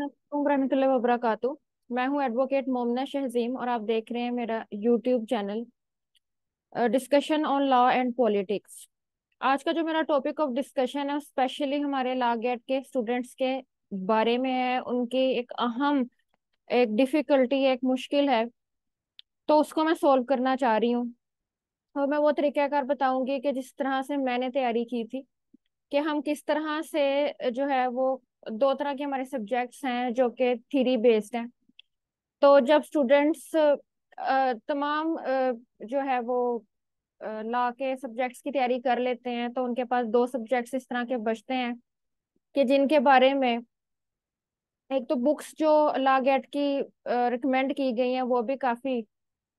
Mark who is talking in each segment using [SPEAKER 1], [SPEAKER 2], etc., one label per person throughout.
[SPEAKER 1] रहमतुल्लाहि व बरकातुहू। मैं हूँ एडवोकेट मोमना शहजीम और आप देख रहे हैं मेरा YouTube channel discussion on law and politics. आज का जो मेरा टॉपिक ऑफ डिस्कशन है स्पेशली हमारे लॉ गेट के स्टूडेंट्स के बारे में है। उनकी एक अहम एक डिफिकल्टी एक मुश्किल है, तो उसको मैं सॉल्व करना चाह रही हूँ। और मैं वो तरीकाकार बताऊंगी कि जिस तरह से मैंने तैयारी की थी कि हम किस तरह से जो है वो दो तरह के हमारे सब्जेक्ट्स हैं जो कि थ्योरी बेस्ड हैं। तो जब स्टूडेंट्स तमाम जो है वो लॉ के सब्जेक्ट्स की तैयारी कर लेते हैं तो उनके पास दो सब्जेक्ट्स इस तरह के बचते हैं कि जिनके बारे में एक तो बुक्स जो लॉ गेट की रिकमेंड की गई हैं वो भी काफी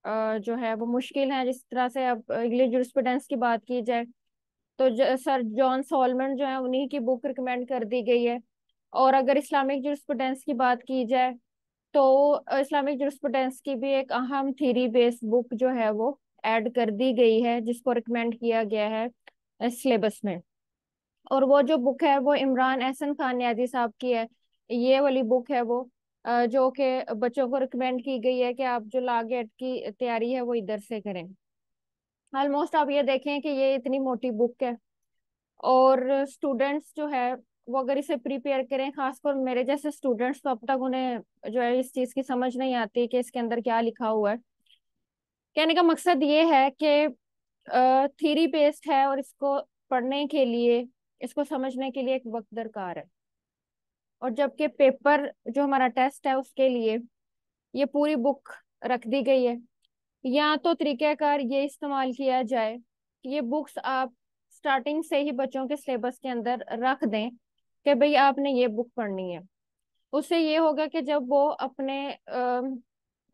[SPEAKER 1] जो है वो मुश्किल है। जिस तरह से अब इंग्लिश जूरिस्प्रूडेंस की बात की जाए तो सर जॉन सॉलमन जो है उन्हीं की बुक रिकमेंड कर दी गई है। और अगर इस्लामिक जूरिस्प्रूडेंस की बात की जाए तो इस्लामिक जूरिस्प्रूडेंस की भी एक अहम थ्योरी बेस्ड बुक जो है वो ऐड कर दी गई है जिसको रिकमेंड किया गया है सिलेबस में। और वो जो बुक है वो इमरान एहसन खान नियाजी साहब की है। ये वाली बुक है वो जो कि बच्चों को रिकमेंड की गई है कि आप जो लॉ गेट की तैयारी है वो इधर से करें। ऑलमोस्ट आप ये देखें कि ये इतनी मोटी बुक है और स्टूडेंट्स जो है वो अगर इसे प्रिपेयर करें, खासकर मेरे जैसे स्टूडेंट्स, तो अब तक उन्हें जो है इस चीज की समझ नहीं आती कि इसके अंदर क्या लिखा हुआ है। कहने का मकसद ये है कि थ्योरी बेस्ड है और इसको पढ़ने के लिए, इसको समझने के लिए एक वक्त दरकार है। और जबकि पेपर जो हमारा टेस्ट है उसके लिए ये पूरी बुक रख दी गई है। या तो तरीकाकार ये इस्तेमाल किया जाए कि ये बुक्स आप स्टार्टिंग से ही बच्चों के सिलेबस के अंदर रख दें कि भाई आपने ये बुक पढ़नी है। उससे ये होगा कि जब वो अपने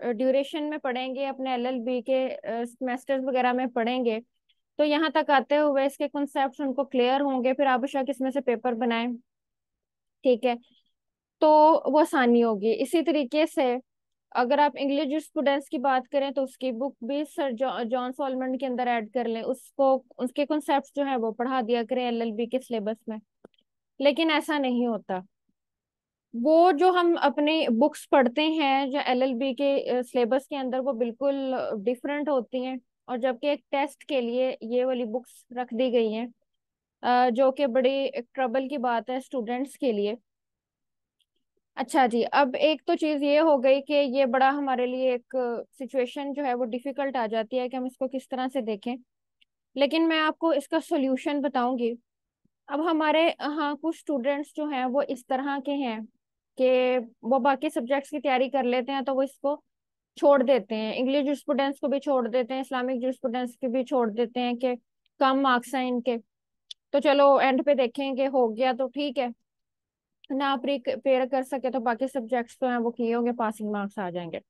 [SPEAKER 1] ड्यूरेशन में पढ़ेंगे, अपने एलएलबी के सेमेस्टर्स वगैरह में पढ़ेंगे, तो यहाँ तक आते हुए इसके कॉन्सेप्ट्स उनको क्लियर होंगे, फिर आप बेशक इसमें से पेपर बनाएं। ठीक है, तो वो आसानी होगी। इसी तरीके से अगर आप इंग्लिश स्टूडेंट्स की बात करें तो उसकी बुक भी सर जॉन सॉलमन के अंदर ऐड कर लें, उसको उसके कॉन्सेप्ट्स जो है वो पढ़ा दिया करें एलएलबी के सिलेबस में। लेकिन ऐसा नहीं होता। वो जो हम अपनी बुक्स पढ़ते हैं जो एलएलबी के सिलेबस के अंदर वो बिल्कुल डिफरेंट होती हैं। और जबकि एक टेस्ट के लिए ये वाली बुक्स रख दी गई हैं, जो कि बड़ी ट्रबल की बात है स्टूडेंट्स के लिए। अच्छा जी, अब एक तो चीज ये हो गई कि ये बड़ा हमारे लिए एक सिचुएशन जो है वो डिफिकल्ट आ जाती है कि हम इसको किस तरह से देखें। लेकिन मैं आपको इसका सोल्यूशन बताऊंगी। अब हमारे यहाँ कुछ स्टूडेंट्स जो हैं वो इस तरह के हैं कि वो बाकी सब्जेक्ट्स की तैयारी कर लेते हैं तो वो इसको छोड़ देते हैं, इंग्लिश स्टूडेंट्स को भी छोड़ देते हैं, इस्लामिक स्टूडेंट्स की भी छोड़ देते हैं कि कम मार्क्स हैं इनके, तो चलो एंड पे देखेंगे, हो गया तो ठीक है, ना प्रिपेयर कर सके तो बाकी सब्जेक्ट्स तो हैं वो किए होंगे, पासिंग मार्क्स आ जाएंगे।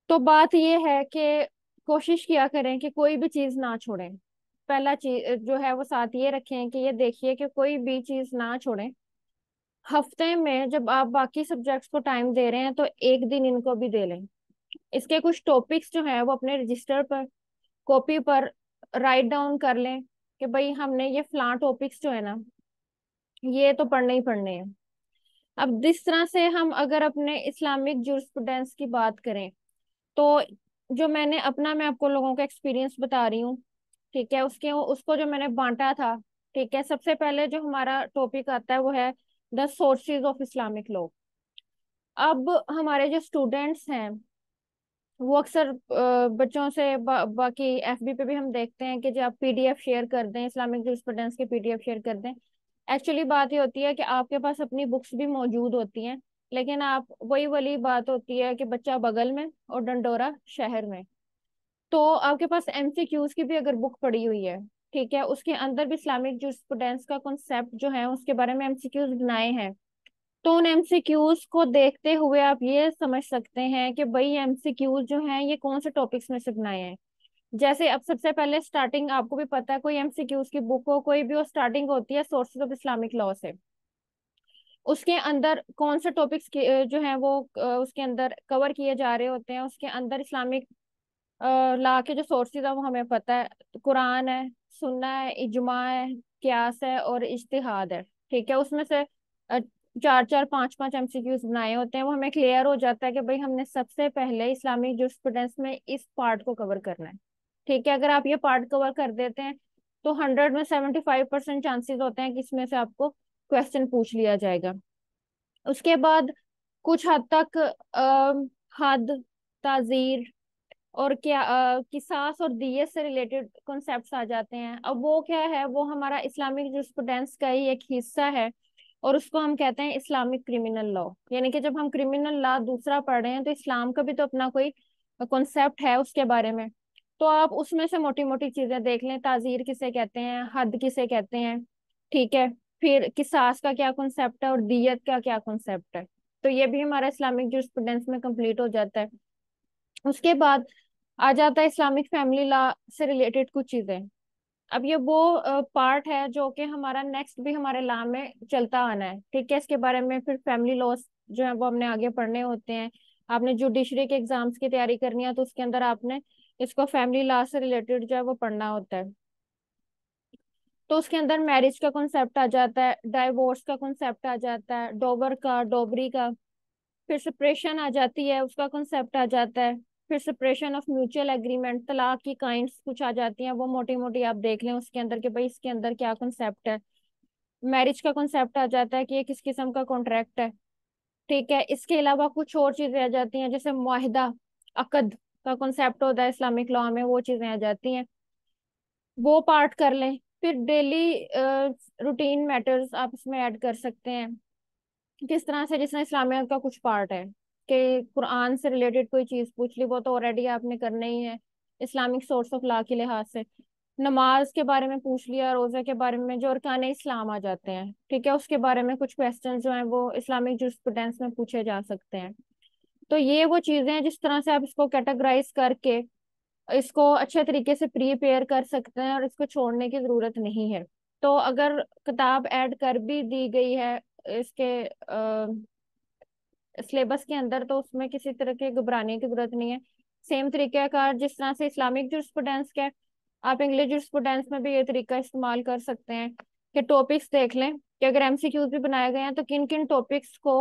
[SPEAKER 1] तो बात ये है कि कोशिश किया करें कि कोई भी चीज ना छोड़ें। पहला चीज जो है वो साथ ये रखें कि ये देखिए कि कोई भी चीज ना छोड़ें। हफ्ते में जब आप बाकी सब्जेक्ट्स को टाइम दे रहे हैं तो एक दिन इनको भी दे लें। इसके कुछ टॉपिक्स जो हैं वो अपने रजिस्टर पर, कॉपी पर राइट डाउन कर लें कि भाई हमने ये फलां टॉपिक्स जो है ना ये तो पढ़ने ही पढ़ने हैं। अब जिस तरह से हम अगर अपने इस्लामिक जुरिस्प्रूडेंस की बात करें तो जो मैंने अपना, मैं आपको लोगों का एक्सपीरियंस बता रही हूँ। ठीक है, उसके उसको जो मैंने बांटा था। ठीक है, सबसे पहले जो हमारा टॉपिक आता है वो है the sources of Islamic law. अब हमारे जो स्टूडेंट्स हैं वो अक्सर बच्चों से बाकी एफबी पे भी हम देखते हैं कि जब आप पीडीएफ शेयर कर दें, इस्लामिक जुरिस्प्रूडेंस के पीडीएफ शेयर कर दें। एक्चुअली बात ये होती है कि आपके पास अपनी बुक्स भी मौजूद होती हैं, लेकिन आप वही वाली बात होती है कि बच्चा बगल में और डंडोरा शहर में। तो आपके पास एमसीक्यूज की भी अगर बुक पड़ी हुई है, ठीक है, उसके अंदर भी इस्लामिक जुरिस्प्रूडेंस का कॉन्सेप्ट जो है उसके बारे में एमसीक्यूज बनाए हैं। तो उन एमसीक्यूज को देखते हुए आप ये समझ सकते हैं कि भाई एमसीक्यूज जो हैं ये कौन से टॉपिक्स में से बनाए हैं। जैसे अब सबसे पहले स्टार्टिंग, आपको भी पता है कोई एमसीक्यूज की बुक हो कोई भी, वो स्टार्टिंग होती है सोर्सेज ऑफ इस्लामिक लॉ से। उसके अंदर कौन से टॉपिक्स जो हैं वो उसके अंदर कवर किए जा रहे होते हैं। उसके अंदर इस्लामिक लॉ के जो सोर्सेज है वो हमें पता है, तो कुरान है, सुन्ना है, इजमा है, क्यास है और इज्तिहाद है। ठीक है, उसमें से चार चार पांच पांच एमसीक्यूज बनाए होते हैं, वो हमें क्लियर हो जाता है कि भाई हमने सबसे पहले इस्लामिक जुरिस्प्रूडेंस में इस पार्ट को कवर करना है। ठीक है, अगर आप ये पार्ट कवर कर देते हैं तो 100 में 75% चांसेस होते हैं कि इसमें से आपको क्वेश्चन पूछ लिया जाएगा। उसके बाद कुछ हद तक हद, ताजीर और क्या किसास और दियत से रिलेटेड कॉन्सेप्ट्स आ जाते हैं। अब वो क्या है, वो हमारा इस्लामिक जुरिस्प्रूडेंस का ही एक हिस्सा है, और उसको हम कहते हैं इस्लामिक क्रिमिनल लॉ। यानी कि जब हम क्रिमिनल लॉ दूसरा पढ़ रहे हैं तो इस्लाम का भी तो अपना कोई कॉन्सेप्ट है उसके बारे में। तो आप उसमें से मोटी मोटी चीजें देख लें, ताजीर किसे कहते हैं, हद किसे कहते हैं, ठीक है, फिर किसास का क्या कॉन्सेप्ट है और दियत का क्या कॉन्सेप्ट है। तो ये भी हमारा इस्लामिक जुरिस्प्रूडेंस में कंप्लीट हो जाता है। उसके बाद आ जाता है इस्लामिक फैमिली लॉ से रिलेटेड कुछ चीजें। अब ये वो पार्ट है जो कि हमारा नेक्स्ट भी हमारे लॉ में चलता आना है। ठीक है, इसके बारे में फिर फैमिली लॉस जो है वो हमने आगे पढ़ने होते हैं। आपने जुडिशरी के एग्जाम्स की तैयारी करनी है तो उसके अंदर आपने इसको फैमिली लॉ से रिलेटेड जो है वो पढ़ना होता है। तो उसके अंदर मैरिज का कॉन्सेप्ट आ जाता है, डाइवोर्स का कॉन्सेप्ट आ जाता है, डोवर का, डोबरी का, फिर सेपरेशन आ जाती है, उसका कॉन्सेप्ट आ जाता है, फिर सेपरेशन ऑफ म्यूचुअल एग्रीमेंट, तलाक की काइंड्स कुछ आ जाती हैं, वो मोटी मोटी आप देख लें उसके अंदर कि भाई इसके अंदर क्या कॉन्सेप्ट है। मैरिज का कॉन्सेप्ट आ जाता है कि ये किस किस्म का कॉन्ट्रैक्ट है। ठीक है, इसके अलावा कुछ और चीजें आ जाती हैं जैसे मुआहिदा, अकद का कॉन्सेप्ट होता है इस्लामिक लॉ में, वो चीजें आ जाती हैं, वो पार्ट कर लें। फिर डेली रूटीन मैटर्स आप इसमें ऐड कर सकते हैं, किस तरह से, जिसमें इस्लामियत का कुछ पार्ट है कि कुरान से रिलेटेड कोई चीज पूछ ली, वो तो ऑलरेडी आपने करना ही है इस्लामिक सोर्स ऑफ लॉ के लिहाज से। नमाज के बारे में पूछ लिया, रोजे के बारे में, जो अरकान इस्लाम आ जाते हैं, ठीक है, उसके बारे में कुछ क्वेश्चन जो हैं वो इस्लामिक जुरिस्प्रूडेंस में पूछे जा सकते हैं। तो ये वो चीजें हैं जिस तरह से आप इसको कैटेगराइज करके इसको अच्छे तरीके से प्रिपेयर कर सकते हैं, और इसको छोड़ने की जरूरत नहीं है। तो अगर किताब ऐड कर भी दी गई है इसके सिलेबस के अंदर, तो उसमें किसी तरह के घबराने की जरूरत नहीं है। सेम तरीके का जिस तरह से इस्लामिक जुरिस्प्रूडेंस का है, आप इंग्लिश जुरिस्प्रूडेंस में भी ये तरीका इस्तेमाल कर सकते हैं कि टॉपिक्स देख लें कि अगर एमसीक्यूज भी बनाए गए हैं तो किन किन टॉपिक्स को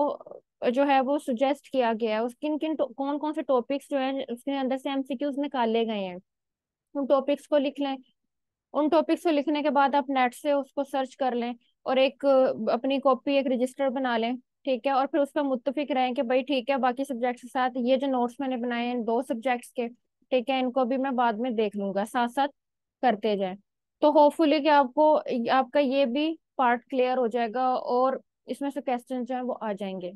[SPEAKER 1] जो है वो सुजेस्ट किया गया है, उस किन किन कौन कौन से टॉपिक्स जो है उसके अंदर से एमसीक्यूज निकाले गए हैं, उन टॉपिक्स को लिख लें। उन टॉपिक्स को लिखने के बाद आप नेट से उसको सर्च कर लें, और एक अपनी कॉपी, एक रजिस्टर बना लें। ठीक है, और फिर उस पर मुत्तफिक रहें कि भाई ठीक है, बाकी सब्जेक्ट्स के साथ ये जो नोट्स मैंने बनाए हैं दो सब्जेक्ट्स के, ठीक है, इनको भी मैं बाद में देख लूंगा, साथ साथ करते जाएं। तो होपफुली कि आपको आपका ये भी पार्ट क्लियर हो जाएगा, और इसमें से क्वेश्चन जो है वो आ जाएंगे।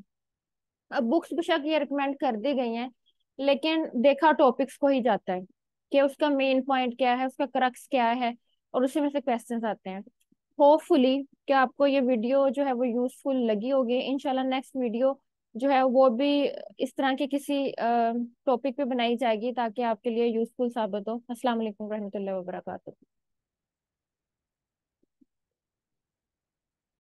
[SPEAKER 1] अब बुक्स बेशक ये रिकमेंड कर दी गई हैं, लेकिन देखा टॉपिक्स को ही जाता है कि उसका मेन पॉइंट क्या है, उसका क्रक्स क्या है, और उसी में से क्वेश्चंस आते हैं। होपफुली कि आपको ये वीडियो जो है वो यूजफुल लगी होगी। इंशाल्लाह नेक्स्ट वीडियो जो है वो भी इस तरह के किसी टॉपिक पे बनाई जाएगी ताकि आपके लिए यूजफुल साबित हो। अस्सलाम वालेकुम रहमतुल्लाहि व बरकातहू।